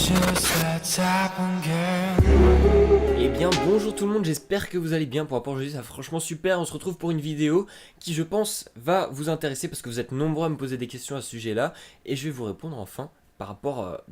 Eh bien bonjour tout le monde, j'espère que vous allez bien. Pour rapport aujourd'hui, ça va franchement super. On se retrouve pour une vidéo qui, je pense, va vous intéresser parce que vous êtes nombreux à me poser des questions à ce sujet-là et je vais vous répondre enfin par rapport à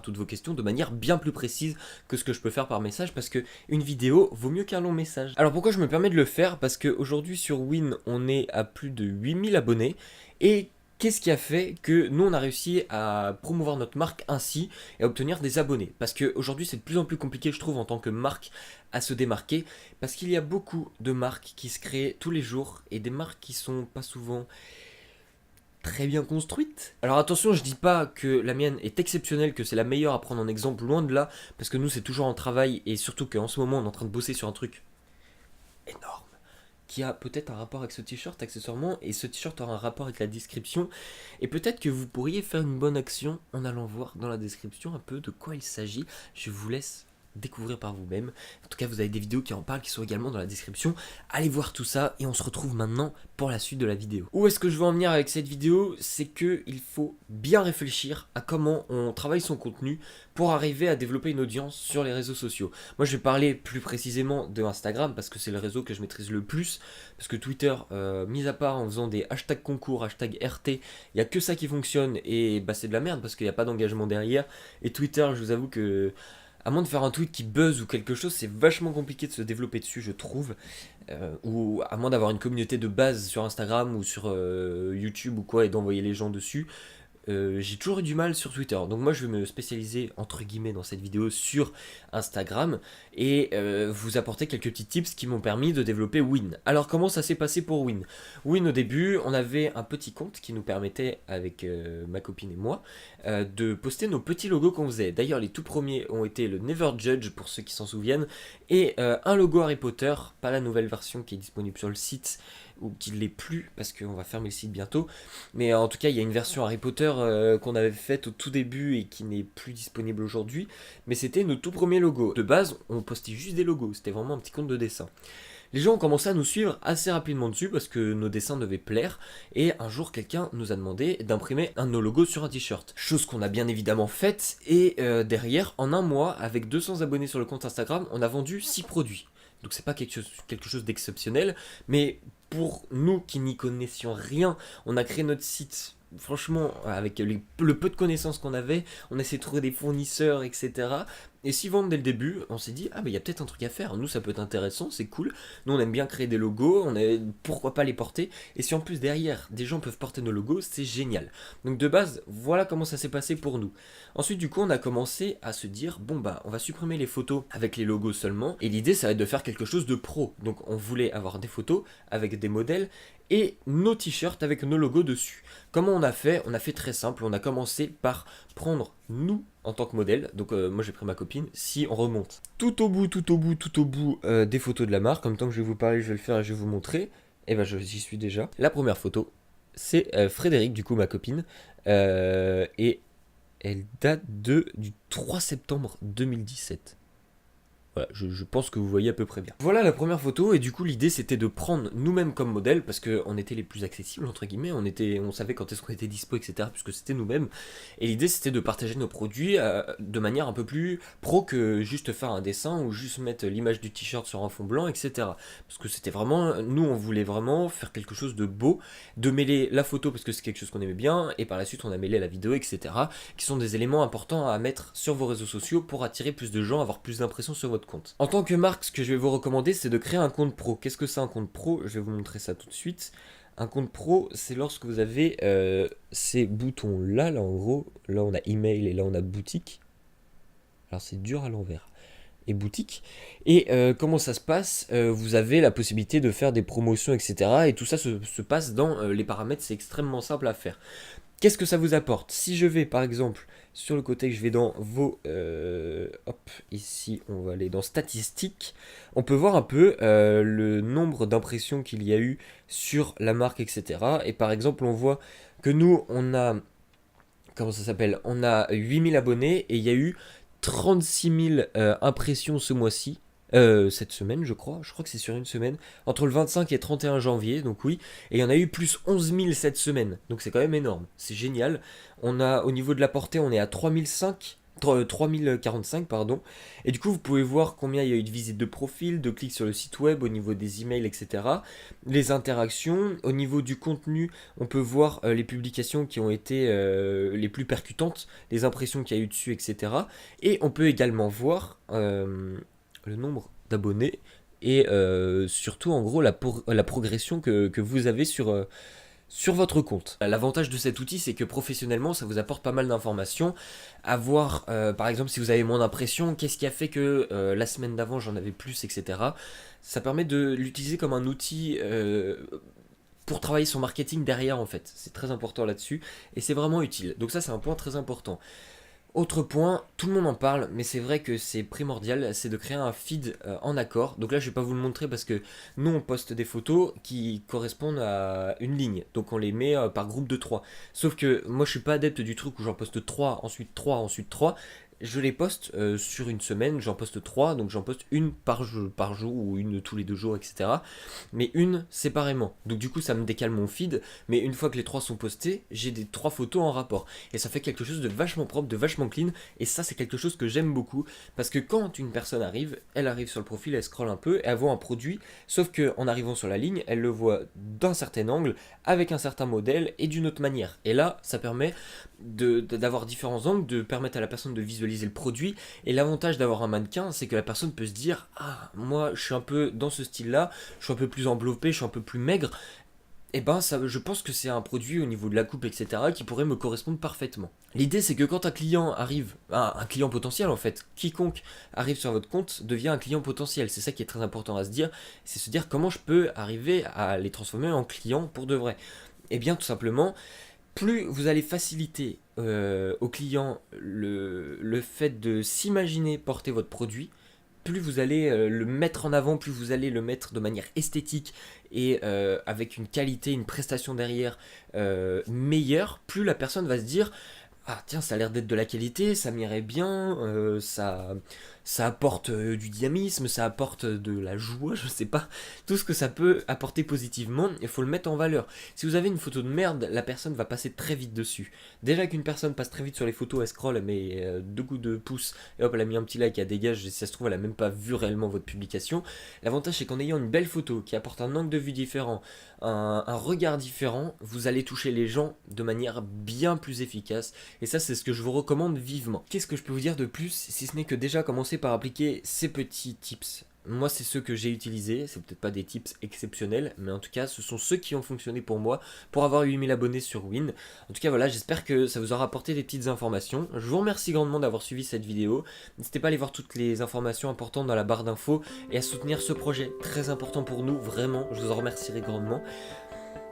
toutes vos questions de manière bien plus précise que ce que je peux faire par message, parce que une vidéo vaut mieux qu'un long message. Alors pourquoi je me permets de le faire? Parce qu'aujourd'hui sur Win on est à plus de 8000 abonnés et qu'est-ce qui a fait que nous on a réussi à promouvoir notre marque ainsi et à obtenir des abonnés? Parce qu'aujourd'hui c'est de plus en plus compliqué, je trouve, en tant que marque à se démarquer, parce qu'il y a beaucoup de marques qui se créent tous les jours et des marques qui sont pas souvent très bien construite. Alors attention, je dis pas que la mienne est exceptionnelle, que c'est la meilleure à prendre en exemple, loin de là, parce que nous c'est toujours en travail et surtout qu'en ce moment on est en train de bosser sur un truc énorme qui a peut-être un rapport avec ce t-shirt accessoirement, et ce t-shirt aura un rapport avec la description, et peut-être que vous pourriez faire une bonne action en allant voir dans la description un peu de quoi il s'agit. Je vous laisse découvrir par vous-même. En tout cas, vous avez des vidéos qui en parlent qui sont également dans la description. Allez voir tout ça et on se retrouve maintenant pour la suite de la vidéo. Où est-ce que je veux en venir avec cette vidéo? C'est que il faut bien réfléchir à comment on travaille son contenu pour arriver à développer une audience sur les réseaux sociaux. Moi, je vais parler plus précisément de Instagram parce que c'est le réseau que je maîtrise le plus. Parce que Twitter, mis à part en faisant des hashtags concours, hashtag RT, il n'y a que ça qui fonctionne et bah c'est de la merde parce qu'il n'y a pas d'engagement derrière. Et Twitter, je vous avoue que à moins de faire un tweet qui buzz ou quelque chose, c'est vachement compliqué de se développer dessus, je trouve. Ou à moins d'avoir une communauté de base sur Instagram ou sur YouTube ou quoi et d'envoyer les gens dessus. J'ai toujours eu du mal sur Twitter, donc moi je vais me spécialiser entre guillemets dans cette vidéo sur Instagram et vous apporter quelques petits tips qui m'ont permis de développer Win. Alors comment ça s'est passé pour Win? Win, au début on avait un petit compte qui nous permettait avec ma copine et moi de poster nos petits logos qu'on faisait. D'ailleurs les tout premiers ont été le Never Judge pour ceux qui s'en souviennent et un logo Harry Potter, pas la nouvelle version qui est disponible sur le site ou qui ne l'est plus parce qu'on va fermer le site bientôt, mais en tout cas il y a une version Harry Potter qu'on avait faite au tout début et qui n'est plus disponible aujourd'hui, mais c'était nos tout premiers logos. De base on postait juste des logos, c'était vraiment un petit compte de dessin. Les gens ont commencé à nous suivre assez rapidement dessus parce que nos dessins devaient plaire, et un jour quelqu'un nous a demandé d'imprimer un de nos logos sur un t-shirt. Chose qu'on a bien évidemment faite, et derrière, en un mois, avec 200 abonnés sur le compte Instagram, on a vendu 6 produits. Donc c'est pas quelque chose d'exceptionnel, mais pour nous qui n'y connaissions rien, on a créé notre site. Franchement, avec le peu de connaissances qu'on avait, on a essayé de trouver des fournisseurs, etc. Et s'y vendre dès le début, on s'est dit, ah mais il y a peut-être un truc à faire, nous ça peut être intéressant, c'est cool, nous on aime bien créer des logos, pourquoi pas les porter, et si en plus derrière des gens peuvent porter nos logos, c'est génial. Donc de base, voilà comment ça s'est passé pour nous. Ensuite du coup on a commencé à se dire, bon bah on va supprimer les photos avec les logos seulement, et l'idée ça va être de faire quelque chose de pro. Donc on voulait avoir des photos avec des modèles, et nos t-shirts avec nos logos dessus. Comment on a fait? On a fait très simple, on a commencé par prendre nous en tant que modèle, donc moi j'ai pris ma copine. Si on remonte tout au bout des photos de la marque, en même temps que je vais vous parler, je vais le faire et je vais vous montrer, et ben j'y suis déjà. La première photo, c'est Frédéric, du coup ma copine, et elle date du 3 septembre 2017. Voilà, je pense que vous voyez à peu près bien. Voilà la première photo, et du coup l'idée c'était de prendre nous-mêmes comme modèle, parce qu'on était les plus accessibles entre guillemets, on savait quand est-ce qu'on était dispo, etc. puisque c'était nous-mêmes, et l'idée c'était de partager nos produits de manière un peu plus pro que juste faire un dessin ou juste mettre l'image du t-shirt sur un fond blanc, etc. Parce que c'était vraiment, nous on voulait vraiment faire quelque chose de beau, de mêler la photo parce que c'est quelque chose qu'on aimait bien, et par la suite on a mêlé la vidéo, etc. qui sont des éléments importants à mettre sur vos réseaux sociaux pour attirer plus de gens, avoir plus d'impression sur votre compte. En tant que marque, ce que je vais vous recommander, c'est de créer un compte pro. Qu'est-ce que c'est un compte pro? Je vais vous montrer ça tout de suite. Un compte pro, c'est lorsque vous avez ces boutons-là, là en gros, là on a email et là on a boutique. Alors c'est dur à l'envers. Et boutique. Et comment ça se passe? Vous avez la possibilité de faire des promotions, etc. Et tout ça se passe dans les paramètres, c'est extrêmement simple à faire. Qu'est-ce que ça vous apporte? Si je vais par exemple sur le côté, que je vais dans vos... hop, ici on va aller dans statistiques, on peut voir un peu le nombre d'impressions qu'il y a eu sur la marque, etc. Et par exemple on voit que nous on a... Comment ça s'appelle? On a 8000 abonnés et il y a eu 36 000 impressions ce mois-ci. Cette semaine je crois que c'est sur une semaine, entre le 25 et 31 janvier, donc oui, et il y en a eu plus 11 000 cette semaine, donc c'est quand même énorme, c'est génial. On a, au niveau de la portée, on est à 3005 3045 pardon, et du coup vous pouvez voir combien il y a eu de visites de profil, de clics sur le site web, au niveau des emails, etc. Les interactions, au niveau du contenu, on peut voir les publications qui ont été les plus percutantes, les impressions qu'il y a eu dessus, etc. Et on peut également voir le nombre d'abonnés et surtout en gros la progression que vous avez sur votre compte. L'avantage de cet outil, c'est que professionnellement, ça vous apporte pas mal d'informations. À voir, par exemple, si vous avez moins d'impressions, qu'est-ce qui a fait que la semaine d'avant j'en avais plus, etc. Ça permet de l'utiliser comme un outil pour travailler son marketing derrière, en fait. C'est très important là-dessus et c'est vraiment utile. Donc ça, c'est un point très important. Autre point, tout le monde en parle, mais c'est vrai que c'est primordial, c'est de créer un feed en accord. Donc là, je vais pas vous le montrer parce que nous, on poste des photos qui correspondent à une ligne. Donc on les met par groupe de 3. Sauf que moi, je suis pas adepte du truc où j'en poste 3, ensuite 3, ensuite 3. Je les poste sur une semaine, j'en poste 3, donc j'en poste une par jour ou une tous les 2 jours, etc. Mais une séparément. Donc du coup, ça me décale mon feed, mais une fois que les 3 sont postés, j'ai des 3 photos en rapport. Et ça fait quelque chose de vachement propre, de vachement clean, et ça, c'est quelque chose que j'aime beaucoup, parce que quand une personne arrive, elle arrive sur le profil, elle scrolle un peu, elle voit un produit, sauf qu'en arrivant sur la ligne, elle le voit d'un certain angle, avec un certain modèle, et d'une autre manière. Et là, ça permet d'avoir différents angles, de permettre à la personne de visualiser le produit. Et l'avantage d'avoir un mannequin, c'est que la personne peut se dire: ah, moi je suis un peu dans ce style là, je suis un peu plus enveloppé, je suis un peu plus maigre. Et ben ça, je pense que c'est un produit au niveau de la coupe, etc., qui pourrait me correspondre parfaitement. L'idée, c'est que quand un client arrive, un client potentiel en fait, quiconque arrive sur votre compte devient un client potentiel. C'est ça qui est très important à se dire, c'est se dire comment je peux arriver à les transformer en clients pour de vrai. Et bien tout simplement, plus vous allez faciliter au client le fait de s'imaginer porter votre produit, plus vous allez le mettre en avant, plus vous allez le mettre de manière esthétique et avec une qualité, une prestation derrière meilleure, plus la personne va se dire: ah tiens, ça a l'air d'être de la qualité, ça m'irait bien, ça apporte du dynamisme, ça apporte de la joie, je sais pas, tout ce que ça peut apporter positivement, il faut le mettre en valeur. Si vous avez une photo de merde, la personne va passer très vite dessus. Déjà qu'une personne passe très vite sur les photos, elle scrolle, elle met 2 coups de pouce, et hop, elle a mis un petit like, elle dégage, et si ça se trouve, elle a même pas vu réellement votre publication. L'avantage, c'est qu'en ayant une belle photo, qui apporte un angle de vue différent, un regard différent, vous allez toucher les gens de manière bien plus efficace. Et ça, c'est ce que je vous recommande vivement. Qu'est-ce que je peux vous dire de plus, si ce n'est que déjà commencer par appliquer ces petits tips. Moi, c'est ceux que j'ai utilisés, c'est peut-être pas des tips exceptionnels, mais en tout cas, ce sont ceux qui ont fonctionné pour moi, pour avoir 8000 abonnés sur Win. En tout cas, voilà, j'espère que ça vous aura apporté des petites informations. Je vous remercie grandement d'avoir suivi cette vidéo. N'hésitez pas à aller voir toutes les informations importantes dans la barre d'infos et à soutenir ce projet, très important pour nous, vraiment, je vous en remercierai grandement.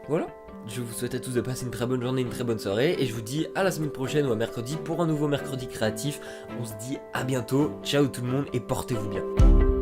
Voilà, je vous souhaite à tous de passer une très bonne journée, une très bonne soirée, et je vous dis à la semaine prochaine ou à mercredi pour un nouveau mercredi créatif. On se dit à bientôt, ciao tout le monde et portez-vous bien.